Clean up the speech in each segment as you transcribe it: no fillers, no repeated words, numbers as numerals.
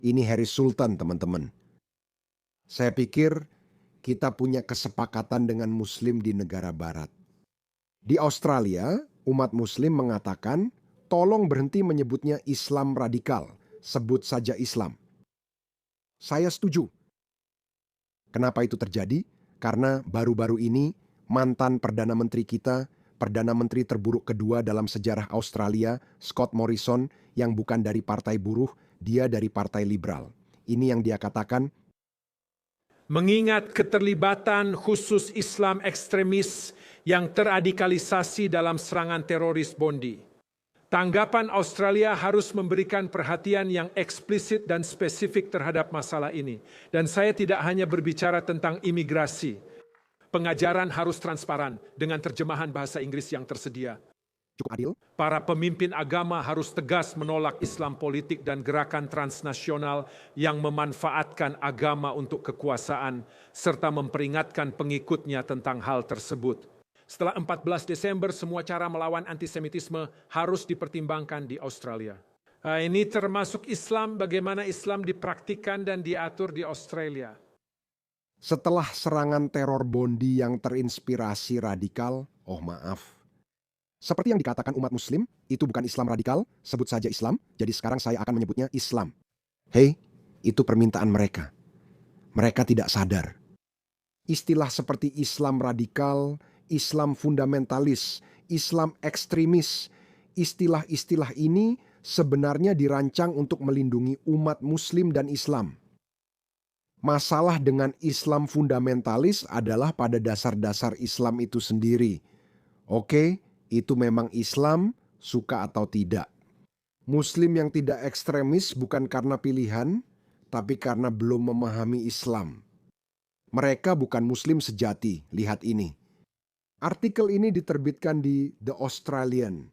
Ini Harry Sultan, teman-teman. Saya pikir kita punya kesepakatan dengan Muslim di negara barat. Di Australia, umat Muslim mengatakan, tolong berhenti menyebutnya Islam radikal, sebut saja Islam. Saya setuju. Kenapa itu terjadi? Karena baru-baru ini mantan Perdana Menteri kita, Perdana Menteri terburuk kedua dalam sejarah Australia, Scott Morrison, yang bukan dari partai buruh, dia dari partai liberal. Ini yang dia katakan, mengingat keterlibatan khusus Islam ekstremis yang teradikalisasi dalam serangan teroris Bondi. Tanggapan Australia harus memberikan perhatian yang eksplisit dan spesifik terhadap masalah ini. Dan saya tidak hanya berbicara tentang imigrasi. Pengajaran harus transparan dengan terjemahan bahasa Inggris yang tersedia. cukup adil. Para pemimpin agama harus tegas menolak Islam politik dan gerakan transnasional yang memanfaatkan agama untuk kekuasaan, serta memperingatkan pengikutnya tentang hal tersebut. Setelah 14 Desember, semua cara melawan antisemitisme harus dipertimbangkan di Australia. Ini termasuk Islam, bagaimana Islam dipraktikkan dan diatur di Australia. Setelah serangan teror Bondi yang terinspirasi radikal, seperti yang dikatakan umat Muslim, itu bukan Islam radikal, sebut saja Islam, jadi sekarang saya akan menyebutnya Islam. Hei, itu permintaan mereka. Mereka tidak sadar. Istilah seperti Islam radikal, Islam fundamentalis, Islam ekstremis, istilah-istilah ini sebenarnya dirancang untuk melindungi umat Muslim dan Islam. Masalah dengan Islam fundamentalis adalah pada dasar-dasar Islam itu sendiri. Oke, itu memang Islam, suka atau tidak. Muslim yang tidak ekstremis bukan karena pilihan, tapi karena belum memahami Islam. Mereka bukan Muslim sejati, lihat ini. Artikel ini diterbitkan di The Australian,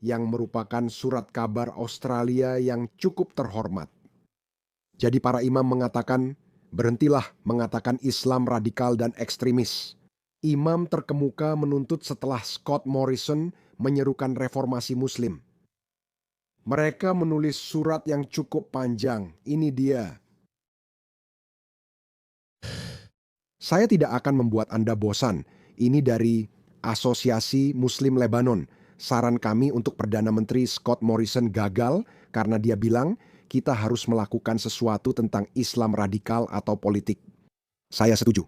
yang merupakan surat kabar Australia yang cukup terhormat. Jadi para imam mengatakan, berhentilah mengatakan Islam radikal dan ekstremis. Imam terkemuka menuntut setelah Scott Morrison menyerukan reformasi Muslim. Mereka menulis surat yang cukup panjang. Ini dia. Saya tidak akan membuat Anda bosan. Ini dari Asosiasi Muslim Lebanon. Saran kami untuk Perdana Menteri Scott Morrison gagal karena dia bilang kita harus melakukan sesuatu tentang Islam radikal atau politik. Saya setuju.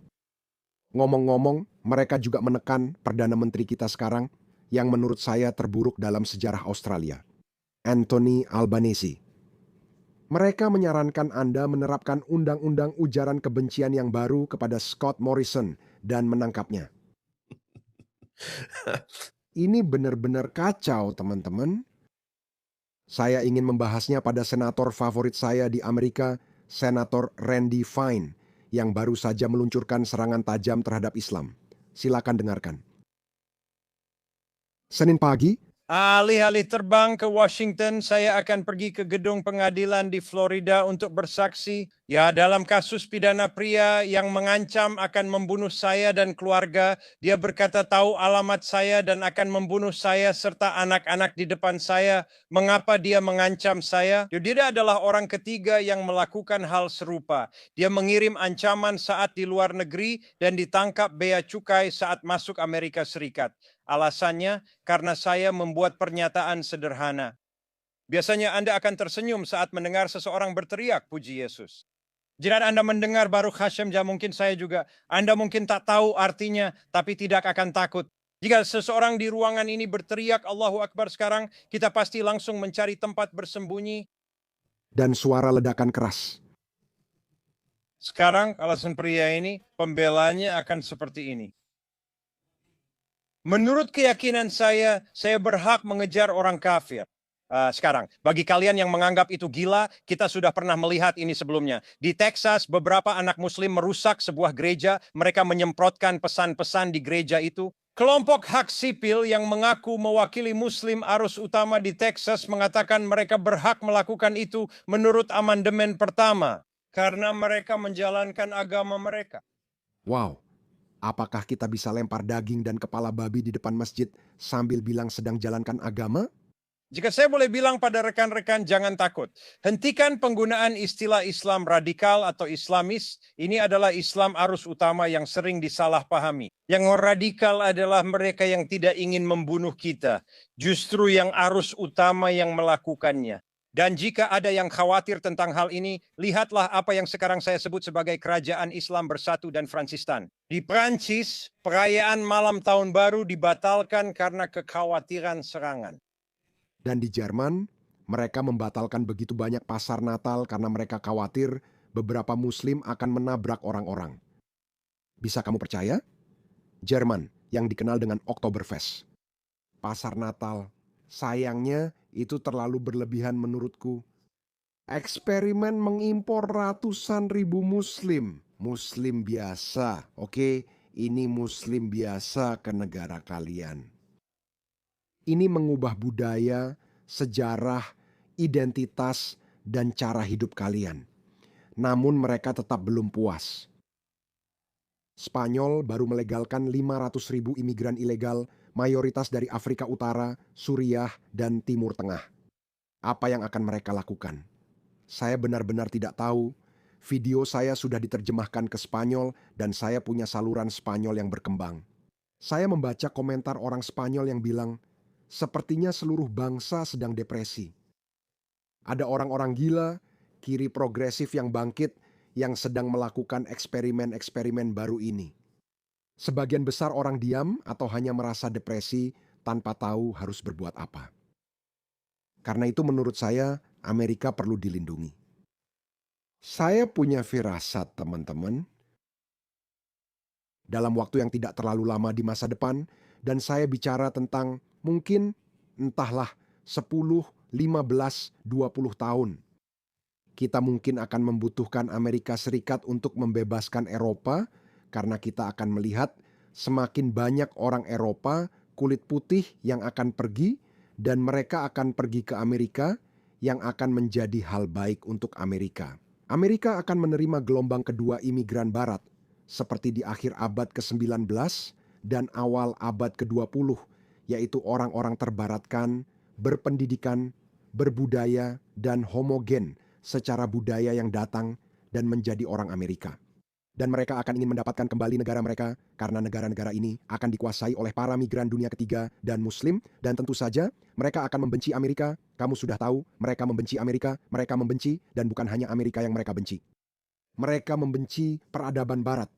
Ngomong-ngomong, mereka juga menekan Perdana Menteri kita sekarang yang menurut saya terburuk dalam sejarah Australia, Anthony Albanese. Mereka menyarankan Anda menerapkan undang-undang ujaran kebencian yang baru kepada Scott Morrison dan menangkapnya. Ini benar-benar kacau, teman-teman. Saya ingin membahasnya pada senator favorit saya di Amerika, Senator Randy Fine, yang baru saja meluncurkan serangan tajam terhadap Islam. Silakan dengarkan. Senin pagi, Alih-alih terbang ke Washington, saya akan pergi ke gedung pengadilan di Florida untuk bersaksi. Ya, dalam kasus pidana pria yang mengancam akan membunuh saya dan keluarga, dia berkata tahu alamat saya dan akan membunuh saya serta anak-anak di depan saya. Mengapa dia mengancam saya? Dia adalah orang ketiga yang melakukan hal serupa. Dia mengirim ancaman saat di luar negeri dan ditangkap bea cukai saat masuk Amerika Serikat. Alasannya karena saya membuat pernyataan sederhana. Biasanya Anda akan tersenyum saat mendengar seseorang berteriak, puji Yesus. Jika Anda mendengar Baruch Hashem, mungkin saya juga. Anda mungkin tak tahu artinya, tapi tidak akan takut. Jika seseorang di ruangan ini berteriak Allahu Akbar sekarang, kita pasti langsung mencari tempat bersembunyi. dan suara ledakan keras. Sekarang alasan pria ini, pembelanya akan seperti ini. Menurut keyakinan saya berhak mengejar orang kafir. Sekarang, bagi kalian yang menganggap itu gila, kita sudah pernah melihat ini sebelumnya. Di Texas, beberapa anak muslim merusak sebuah gereja, mereka menyemprotkan pesan-pesan di gereja itu. Kelompok hak sipil yang mengaku mewakili muslim arus utama di Texas mengatakan mereka berhak melakukan itu menurut amandemen pertama, karena mereka menjalankan agama mereka. Wow, apakah kita bisa lempar daging dan kepala babi di depan masjid sambil bilang sedang jalankan agama? Jika saya boleh bilang pada rekan-rekan, jangan takut. Hentikan penggunaan istilah Islam radikal atau Islamis. Ini adalah Islam arus utama yang sering disalahpahami. Yang radikal adalah mereka yang tidak ingin membunuh kita. Justru yang arus utama yang melakukannya. Dan jika ada yang khawatir tentang hal ini, lihatlah apa yang sekarang saya sebut sebagai kerajaan Islam bersatu dan Fransistan. Di Prancis, perayaan malam tahun baru dibatalkan karena kekhawatiran serangan. Dan di Jerman, mereka membatalkan begitu banyak pasar Natal karena mereka khawatir beberapa Muslim akan menabrak orang-orang. Bisa kamu percaya? Jerman yang dikenal dengan Oktoberfest. Pasar Natal, sayangnya itu terlalu berlebihan menurutku. Eksperimen mengimpor ratusan ribu Muslim. Muslim biasa, oke? Ini Muslim biasa ke negara kalian. Ini mengubah budaya, sejarah, identitas, dan cara hidup kalian. Namun mereka tetap belum puas. Spanyol baru melegalkan 500.000 imigran ilegal, mayoritas dari Afrika Utara, Suriah, dan Timur Tengah. Apa yang akan mereka lakukan? Saya benar-benar tidak tahu. Video saya sudah diterjemahkan ke Spanyol dan saya punya saluran Spanyol yang berkembang. Saya membaca komentar orang Spanyol yang bilang, sepertinya seluruh bangsa sedang depresi. Ada orang-orang gila, kiri progresif yang bangkit, yang sedang melakukan eksperimen-eksperimen baru ini. Sebagian besar orang diam atau hanya merasa depresi tanpa tahu harus berbuat apa. Karena itu menurut saya, Amerika perlu dilindungi. Saya punya firasat, teman-teman. Dalam waktu yang tidak terlalu lama di masa depan, dan saya bicara tentang mungkin entahlah 10, 15, 20 tahun. Kita mungkin akan membutuhkan Amerika Serikat untuk membebaskan Eropa karena kita akan melihat semakin banyak orang Eropa kulit putih yang akan pergi dan mereka akan pergi ke Amerika yang akan menjadi hal baik untuk Amerika. Amerika akan menerima gelombang kedua imigran barat seperti di akhir abad ke-19 dan awal abad ke-20, yaitu orang-orang terbaratkan, berpendidikan, berbudaya, dan homogen secara budaya yang datang dan menjadi orang Amerika. Dan mereka akan ingin mendapatkan kembali negara mereka karena negara-negara ini akan dikuasai oleh para migran dunia ketiga dan Muslim, dan tentu saja mereka akan membenci Amerika. Kamu sudah tahu, mereka membenci Amerika, mereka membenci, dan bukan hanya Amerika yang mereka benci. Mereka membenci peradaban barat.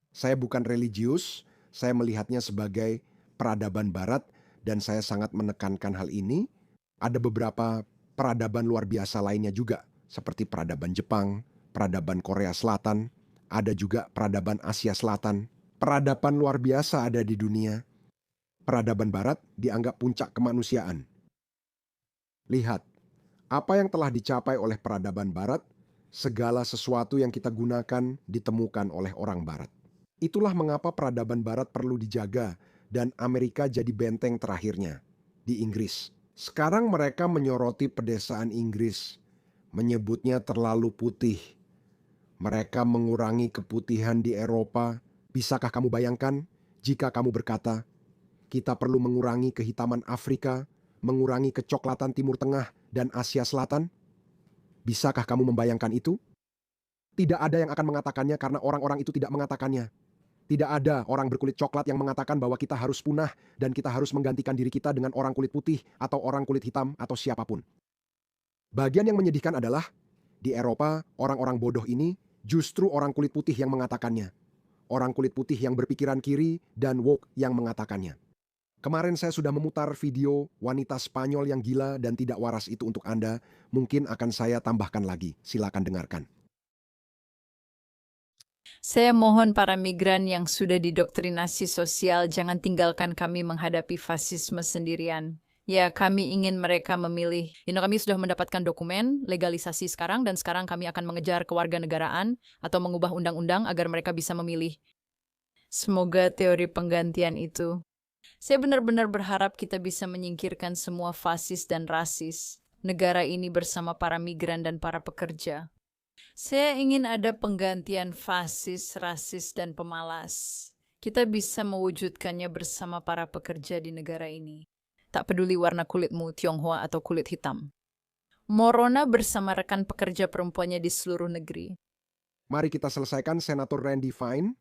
Saya bukan religius, saya melihatnya sebagai peradaban barat dan saya sangat menekankan hal ini. Ada beberapa peradaban luar biasa lainnya juga, seperti peradaban Jepang, peradaban Korea Selatan, ada juga peradaban Asia Selatan. Peradaban luar biasa ada di dunia. Peradaban barat dianggap puncak kemanusiaan. Lihat, apa yang telah dicapai oleh peradaban barat, segala sesuatu yang kita gunakan ditemukan oleh orang barat. Itulah mengapa peradaban barat perlu dijaga dan Amerika jadi benteng terakhirnya di Inggris. Sekarang mereka menyoroti pedesaan Inggris, menyebutnya terlalu putih. Mereka mengurangi keputihan di Eropa. Bisakah kamu bayangkan jika kamu berkata, kita perlu mengurangi kehitaman Afrika, mengurangi kecoklatan Timur Tengah dan Asia Selatan? Bisakah kamu membayangkan itu? Tidak ada yang akan mengatakannya karena orang-orang itu tidak mengatakannya. Tidak ada orang berkulit coklat yang mengatakan bahwa kita harus punah dan kita harus menggantikan diri kita dengan orang kulit putih atau orang kulit hitam atau siapapun. Bagian yang menyedihkan adalah, di Eropa, orang-orang bodoh ini justru orang kulit putih yang mengatakannya. Orang kulit putih yang berpikiran kiri dan woke yang mengatakannya. Kemarin saya sudah memutar video wanita Spanyol yang gila dan tidak waras itu untuk Anda. Mungkin akan saya tambahkan lagi. Silakan dengarkan. Saya mohon para migran yang sudah didoktrinasi sosial jangan tinggalkan kami menghadapi fasisme sendirian. Ya, kami ingin mereka memilih. Kami sudah mendapatkan dokumen legalisasi sekarang dan sekarang kami akan mengejar kewarganegaraan atau mengubah undang-undang agar mereka bisa memilih. Semoga teori penggantian itu. Saya benar-benar berharap kita bisa menyingkirkan semua fasis dan rasis negara ini bersama para migran dan para pekerja. Saya ingin ada penggantian fasis, rasis, dan pemalas. Kita bisa mewujudkannya bersama para pekerja di negara ini. tak peduli warna kulitmu, Tionghoa atau kulit hitam. Morona bersama rekan pekerja perempuannya di seluruh negeri. Mari kita selesaikan Senator Randy Fine.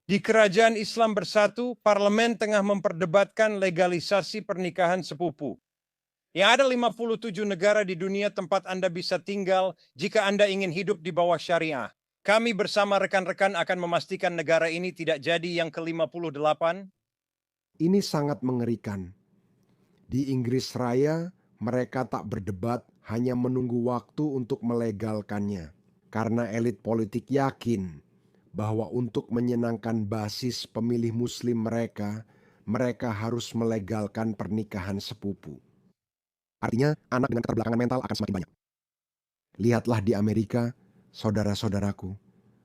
Di Kerajaan Islam Bersatu, parlemen tengah memperdebatkan legalisasi pernikahan sepupu. Yang ada 57 negara di dunia tempat Anda bisa tinggal jika Anda ingin hidup di bawah syariah. Kami bersama rekan-rekan akan memastikan negara ini tidak jadi yang ke-58. Ini sangat mengerikan. Di Inggris Raya, mereka tak berdebat, hanya menunggu waktu untuk melegalkannya. Karena elit politik yakin bahwa untuk menyenangkan basis pemilih muslim mereka harus melegalkan pernikahan sepupu. Artinya, anak dengan keterbelakangan mental akan semakin banyak. Lihatlah di Amerika, saudara-saudaraku,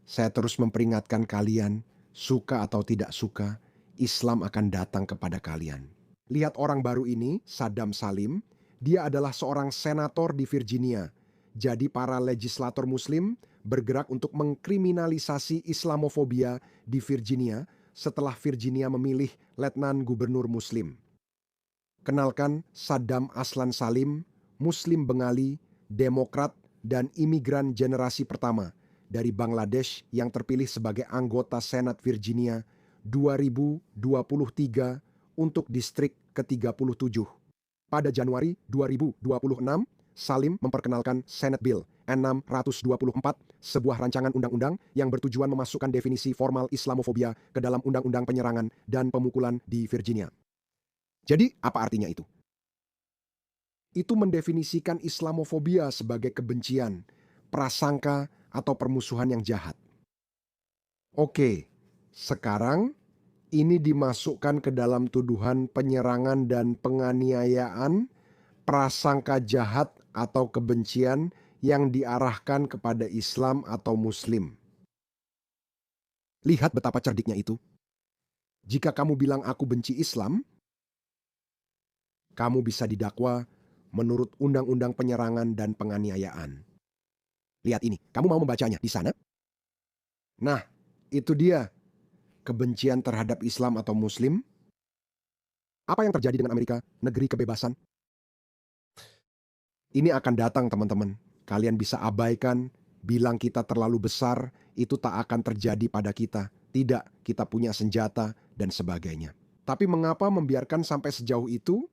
saya terus memperingatkan kalian, suka atau tidak suka, Islam akan datang kepada kalian. Lihat orang baru ini, Saddam Salim, dia adalah seorang senator di Virginia. Jadi para legislator muslim bergerak untuk mengkriminalisasi Islamofobia di Virginia setelah Virginia memilih letnan gubernur muslim. Kenalkan Saddam Aslan Salim, muslim Bengali, demokrat, dan imigran generasi pertama dari Bangladesh yang terpilih sebagai anggota Senat Virginia 2023 untuk distrik ke-37. Pada Januari 2026, Salim memperkenalkan Senate Bill 624, sebuah rancangan undang-undang yang bertujuan memasukkan definisi formal Islamofobia ke dalam undang-undang penyerangan dan pemukulan di Virginia. Jadi, apa artinya itu? Itu mendefinisikan Islamofobia sebagai kebencian, prasangka, atau permusuhan yang jahat. Oke, sekarang ini dimasukkan ke dalam tuduhan penyerangan dan penganiayaan, prasangka jahat atau kebencian yang diarahkan kepada Islam atau Muslim. Lihat betapa cerdiknya itu. Jika kamu bilang aku benci Islam, kamu bisa didakwa menurut Undang-Undang Penyerangan dan Penganiayaan. Lihat ini, kamu mau membacanya di sana? Nah, itu dia. Kebencian terhadap Islam atau Muslim. Apa yang terjadi dengan Amerika, negeri kebebasan? Ini akan datang, teman-teman. Kalian bisa abaikan, bilang kita terlalu besar, itu tak akan terjadi pada kita. Tidak, kita punya senjata, dan sebagainya. Tapi mengapa membiarkan sampai sejauh itu?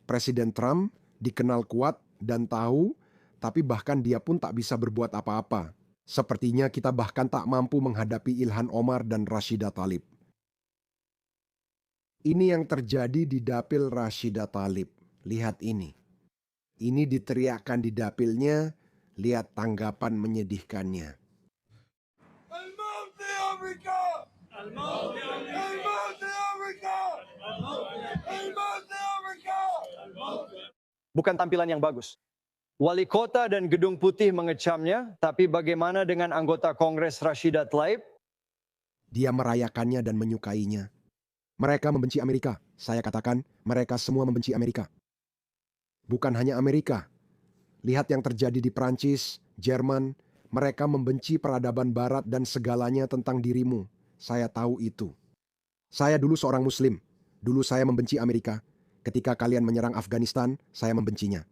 Presiden Trump dikenal kuat dan tahu, tapi bahkan dia pun tak bisa berbuat apa-apa. Sepertinya kita bahkan tak mampu menghadapi Ilhan Omar dan Rashida Tlaib. Ini yang terjadi di dapil Rashida Tlaib. Lihat ini. Ini diteriakkan di dapilnya, lihat tanggapan menyedihkannya. Bukan tampilan yang bagus. Wali kota dan Gedung Putih mengecamnya, tapi bagaimana dengan anggota Kongres Rashida Tlaib? Dia merayakannya dan menyukainya. Mereka membenci Amerika. Saya katakan, mereka semua membenci Amerika. Bukan hanya Amerika. Lihat yang terjadi di Prancis, Jerman. Mereka membenci peradaban Barat dan segalanya tentang dirimu. Saya tahu itu. Saya dulu seorang Muslim. Dulu saya membenci Amerika. Ketika kalian menyerang Afghanistan, saya membencinya.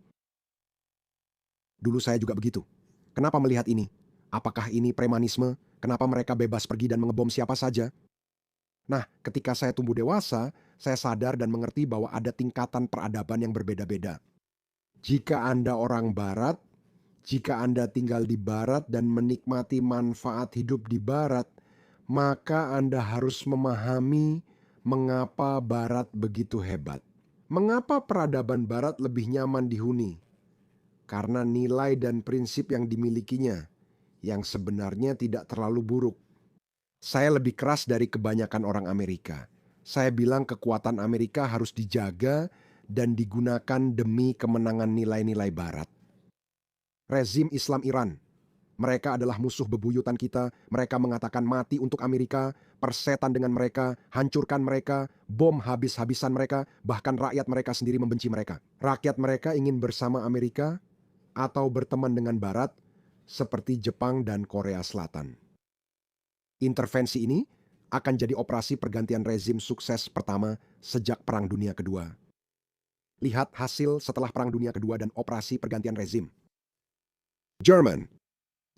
Dulu saya juga begitu. Kenapa melihat ini? Apakah ini premanisme? Kenapa mereka bebas pergi dan mengebom siapa saja? Nah, ketika saya tumbuh dewasa, saya sadar dan mengerti bahwa ada tingkatan peradaban yang berbeda-beda. Jika Anda orang Barat, jika Anda tinggal di Barat dan menikmati manfaat hidup di Barat, maka Anda harus memahami mengapa Barat begitu hebat. Mengapa peradaban Barat lebih nyaman dihuni? Karena nilai dan prinsip yang dimilikinya, yang sebenarnya tidak terlalu buruk. Saya lebih keras dari kebanyakan orang Amerika. Saya bilang kekuatan Amerika harus dijaga dan digunakan demi kemenangan nilai-nilai Barat. Rezim Islam Iran. Mereka adalah musuh bebuyutan kita. Mereka mengatakan mati untuk Amerika, persetan dengan mereka, hancurkan mereka, bom habis-habisan mereka, bahkan rakyat mereka sendiri membenci mereka. Rakyat mereka ingin bersama Amerika atau berteman dengan Barat seperti Jepang dan Korea Selatan. Intervensi ini akan jadi operasi pergantian rezim sukses pertama sejak Perang Dunia Kedua. Lihat hasil setelah Perang Dunia Kedua dan operasi pergantian rezim. Jerman.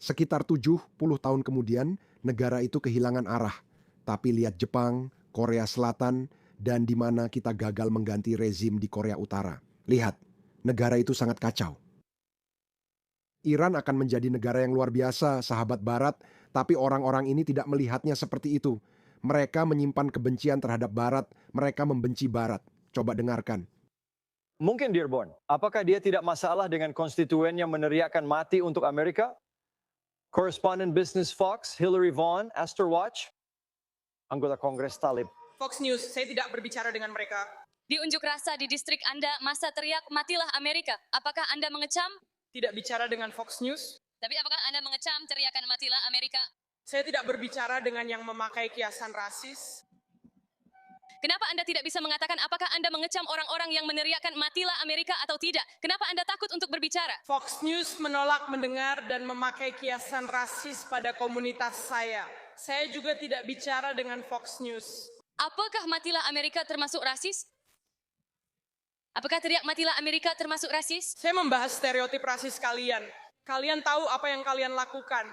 Sekitar 70 tahun kemudian, negara itu kehilangan arah. Tapi lihat Jepang, Korea Selatan, dan di mana kita gagal mengganti rezim di Korea Utara. Lihat, negara itu sangat kacau. Iran akan menjadi negara yang luar biasa, sahabat Barat, tapi orang-orang ini tidak melihatnya seperti itu. Mereka menyimpan kebencian terhadap Barat, mereka membenci Barat. Coba dengarkan. Mungkin Dearborn, apakah dia tidak masalah dengan konstituennya meneriakkan mati untuk Amerika? Correspondent Business Fox, Hillary Vaughn, Astor Watch, anggota Kongres Talib. Fox News, saya tidak berbicara dengan mereka. Di unjuk rasa di distrik Anda, masa teriak matilah Amerika. Apakah Anda mengecam? Tidak bicara dengan Fox News. Tapi apakah Anda mengecam teriakan matilah Amerika? Saya tidak berbicara dengan yang memakai kiasan rasis. Kenapa Anda tidak bisa mengatakan apakah Anda mengecam orang-orang yang meneriakkan matilah Amerika atau tidak? Kenapa Anda takut untuk berbicara? Fox News menolak mendengar dan memakai kiasan rasis pada komunitas saya. Saya juga tidak bicara dengan Fox News. Apakah matilah Amerika termasuk rasis? Apakah teriak matilah Amerika termasuk rasis? Saya membahas stereotip rasis kalian. Kalian tahu apa yang kalian lakukan.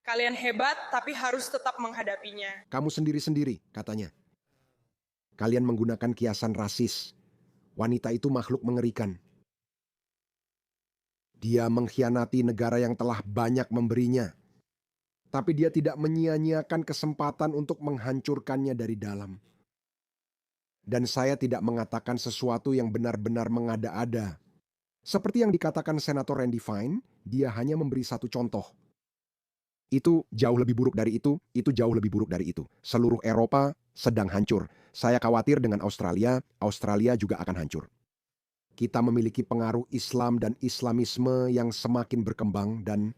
Kalian hebat, tapi harus tetap menghadapinya. Kamu sendiri-sendiri, katanya. Kalian menggunakan kiasan rasis. Wanita itu makhluk mengerikan. Dia mengkhianati negara yang telah banyak memberinya. Tapi dia tidak menyia-nyiakan kesempatan untuk menghancurkannya dari dalam. Dan saya tidak mengatakan sesuatu yang benar-benar mengada-ada. Seperti yang dikatakan Senator Randy Fine, dia hanya memberi satu contoh. Itu jauh lebih buruk dari itu jauh lebih buruk dari itu. Seluruh Eropa sedang hancur. Saya khawatir dengan Australia juga akan hancur. Kita memiliki pengaruh Islam dan Islamisme yang semakin berkembang dan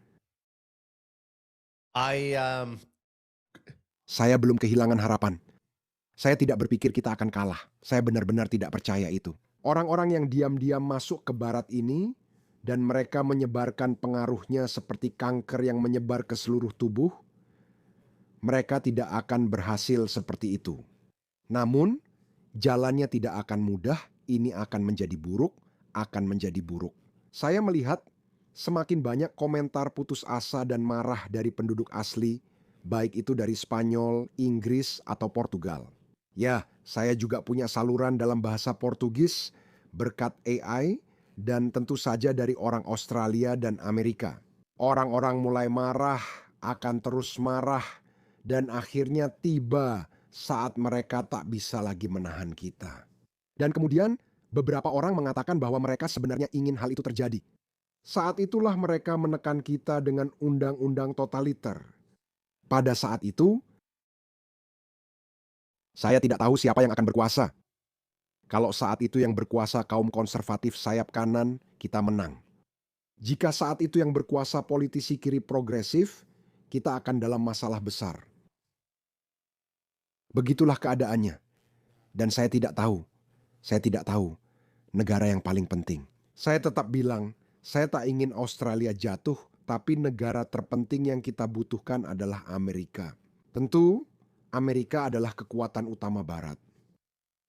saya belum kehilangan harapan. Saya tidak berpikir kita akan kalah. Saya benar-benar tidak percaya itu. Orang-orang yang diam-diam masuk ke barat ini dan mereka menyebarkan pengaruhnya seperti kanker yang menyebar ke seluruh tubuh, mereka tidak akan berhasil seperti itu. Namun, jalannya tidak akan mudah, ini akan menjadi buruk, akan menjadi buruk. Saya melihat semakin banyak komentar putus asa dan marah dari penduduk asli, baik itu dari Spanyol, Inggris, atau Portugal. Ya, saya juga punya saluran dalam bahasa Portugis berkat AI dan tentu saja dari orang Australia dan Amerika. Orang-orang mulai marah, akan terus marah, dan akhirnya tiba saat mereka tak bisa lagi menahan kita. Dan kemudian beberapa orang mengatakan bahwa mereka sebenarnya ingin hal itu terjadi. Saat itulah mereka menekan kita dengan undang-undang totaliter. Pada saat itu, saya tidak tahu siapa yang akan berkuasa. Kalau saat itu yang berkuasa kaum konservatif sayap kanan, kita menang. Jika saat itu yang berkuasa politisi kiri progresif, kita akan dalam masalah besar. Begitulah keadaannya. Dan saya tidak tahu negara yang paling penting. Saya tetap bilang, saya tak ingin Australia jatuh, tapi negara terpenting yang kita butuhkan adalah Amerika. Tentu, Amerika adalah kekuatan utama Barat.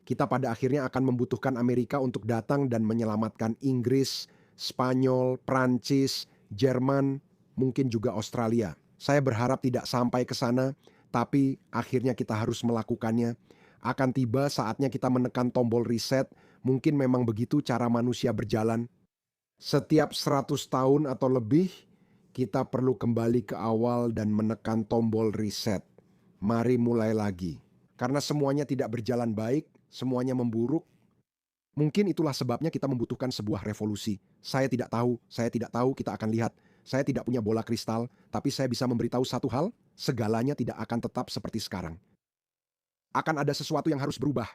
Kita pada akhirnya akan membutuhkan Amerika untuk datang dan menyelamatkan Inggris, Spanyol, Prancis, Jerman, mungkin juga Australia. Saya berharap tidak sampai ke sana, tapi akhirnya kita harus melakukannya. Akan tiba saatnya kita menekan tombol reset, mungkin memang begitu cara manusia berjalan. Setiap 100 tahun atau lebih, kita perlu kembali ke awal dan menekan tombol reset. Mari mulai lagi. Karena semuanya tidak berjalan baik, semuanya memburuk. Mungkin itulah sebabnya kita membutuhkan sebuah revolusi. Saya tidak tahu, kita akan lihat. Saya tidak punya bola kristal, tapi saya bisa memberitahu satu hal, segalanya tidak akan tetap seperti sekarang. Akan ada sesuatu yang harus berubah.